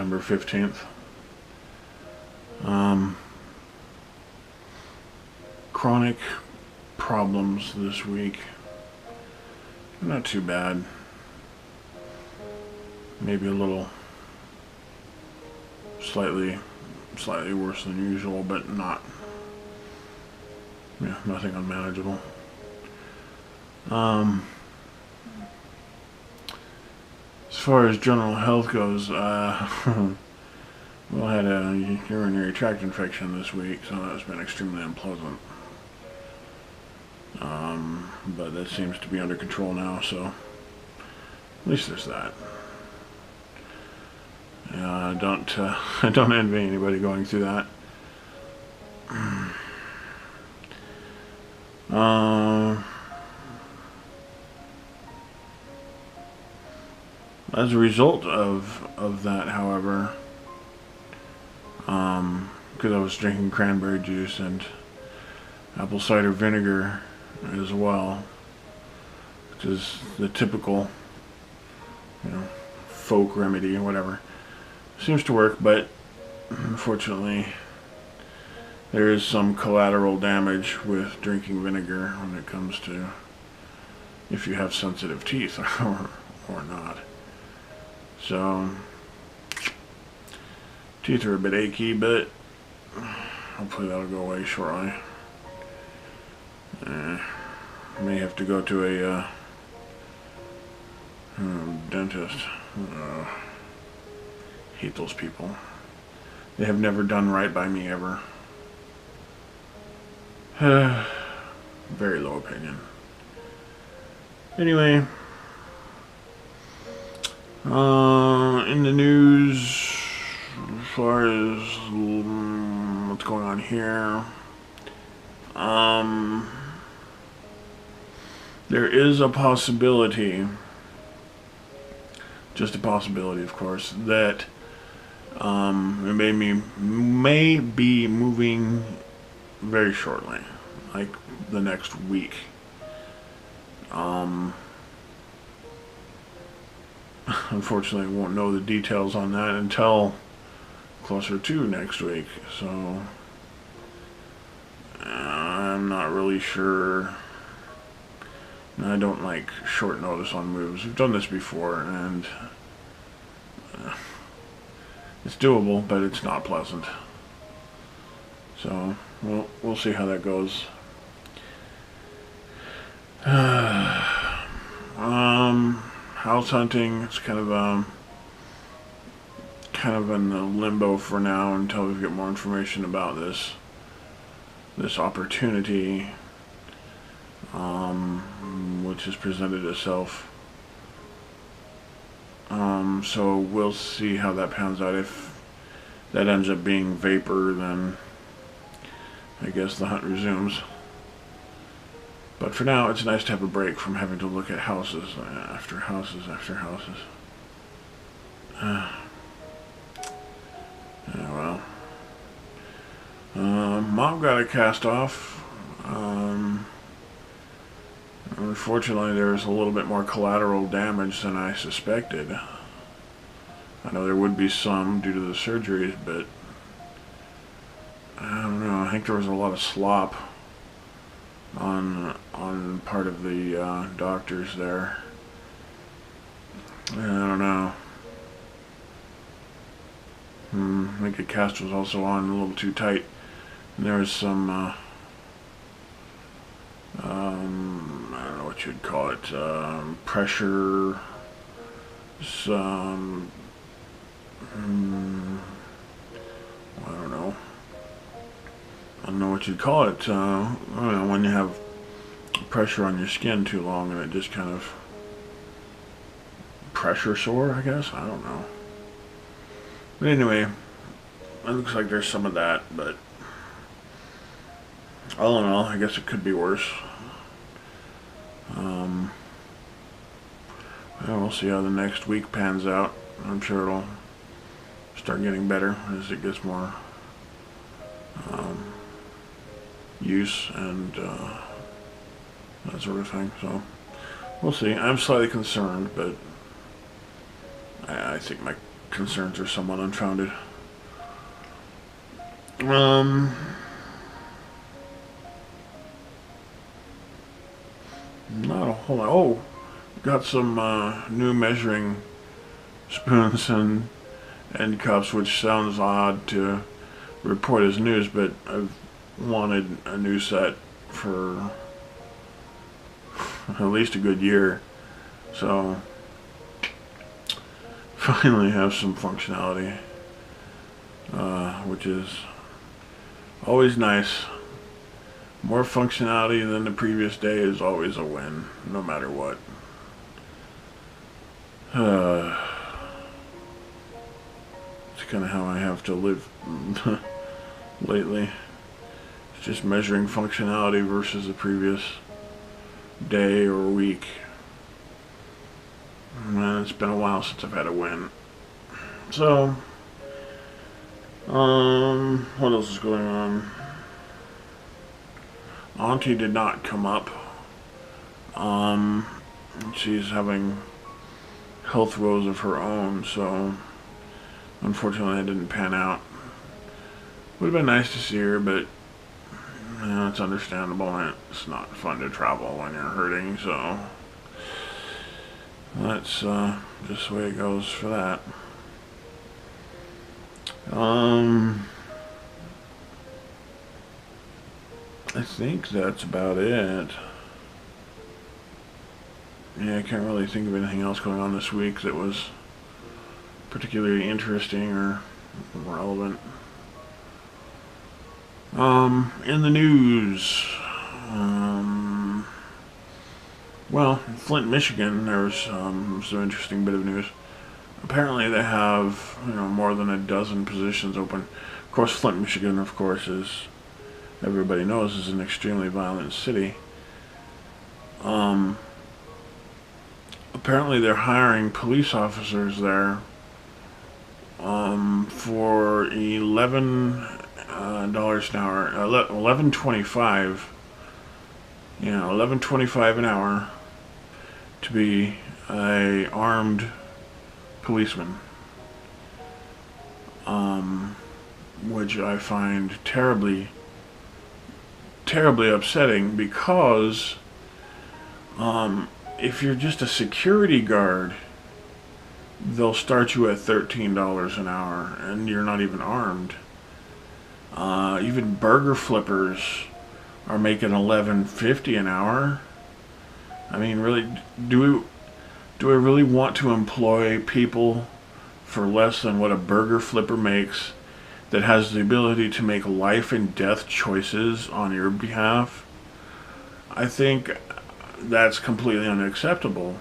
September 15th. Chronic problems this week. Not too bad. Maybe a little slightly worse than usual, but not, nothing unmanageable. As far as general health goes, well, I had a urinary tract infection this week, so that's been extremely unpleasant. But that seems to be under control now, so at least there's that. I don't envy anybody going through that. As a result of that, however, because I was drinking cranberry juice and apple cider vinegar as well, which is the typical, folk remedy or whatever. Seems to work, but unfortunately there is some collateral damage with drinking vinegar when it comes to if you have sensitive teeth or not. So teeth are a bit achy, but hopefully that'll go away shortly. May have to go to a dentist. Hate those people. They have never done right by me ever. Very low opinion. Anyway, in the news, as far as what's going on here, there is a possibility, just a possibility of course, that it may be moving very shortly, like the next week. Unfortunately, we won't know the details on that until closer to next week, so I'm not really sure. I don't like short notice on moves. We've done this before, and it's doable, but it's not pleasant. So we'll see how that goes. House hunting, it's kind of in limbo for now until we get more information about this opportunity, which has presented itself. So we'll see how that pans out. If that ends up being vapor, then I guess the hunt resumes. But for now, it's nice to have a break from having to look at houses after houses after houses. Yeah, well. Mom got a cast off. Unfortunately, there's a little bit more collateral damage than I suspected. I know there would be some due to the surgeries, but I don't know. I think there was a lot of slop on part of the doctors there. I don't know. I think the cast was also on a little too tight. And there was some, I don't know what you'd call it, pressure, some, I don't know what you'd call it, I don't know, when you have pressure on your skin too long and it just kind of pressure sore, I guess, I don't know. But anyway, it looks like there's some of that, but all in all, I guess it could be worse. We'll see how the next week pans out. I'm sure it'll start getting better as it gets more use and that sort of thing. So we'll see. I'm slightly concerned, but I think my concerns are somewhat unfounded. Not a whole lot. Oh, got some new measuring spoons and cups, which sounds odd to report as news, but I've wanted a new set for at least a good year. So finally have some functionality, which is always nice. More functionality than the previous day is always a win, no matter what. It's kind of how I have to live lately. It's just measuring functionality versus the previous day or week. Man, it's been a while since I've had a win. So, what else is going on? Auntie did not come up. She's having health woes of her own, so unfortunately it didn't pan out. Would have been nice to see her, but you know, it's understandable, and it's not fun to travel when you're hurting, so that's just the way it goes for that. I think that's about it. Yeah, I can't really think of anything else going on this week that was particularly interesting or relevant. In the news, well, in Flint, Michigan, there was some interesting bit of news. Apparently, they have more than a dozen positions open. Of course, Flint, Michigan, of course, is everybody knows is an extremely violent city. Apparently, they're hiring police officers there for $11 an hour, $11.25. $11.25 an hour to be a armed policeman, which I find terribly upsetting, because if you're just a security guard, they'll start you at $13 an hour, and you're not even armed. Even burger flippers are making $11.50 an hour. I mean, really, do I really want to employ people for less than what a burger flipper makes, that has the ability to make life and death choices on your behalf? I think that's completely unacceptable.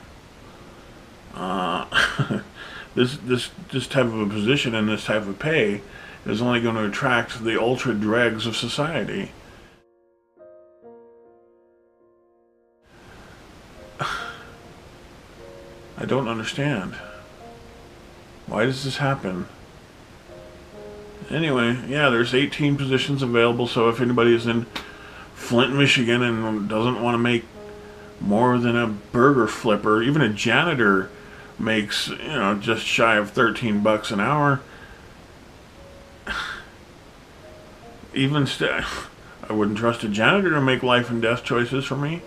This type of a position and this type of pay is only going to attract the ultra dregs of society. I don't understand. Why does this happen? Anyway, yeah, there's 18 positions available, so if anybody is in Flint, Michigan and doesn't want to make more than a burger flipper, even a janitor makes, just shy of $13 an hour. I wouldn't trust a janitor to make life and death choices for me.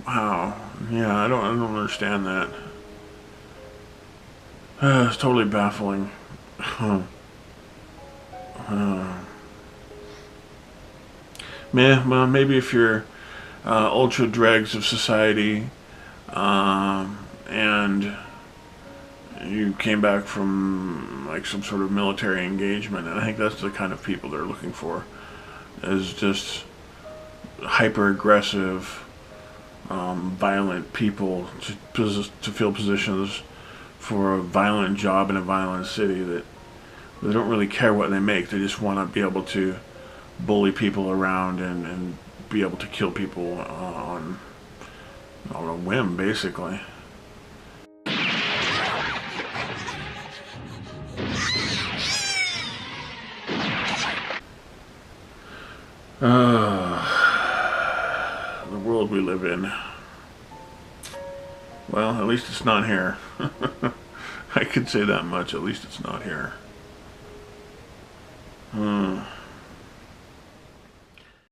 Wow. Yeah, I don't understand that. It's totally baffling. Well, maybe if you're ultra dregs of society, and you came back from like some sort of military engagement, and I think that's the kind of people they're looking for, is just hyper aggressive, violent people to fill positions for a violent job in a violent city, that they don't really care what they make. They just want to be able to bully people around and be able to kill people on a whim, basically. The world we live in. Well, at least it's not here. I could say that much. At least it's not here.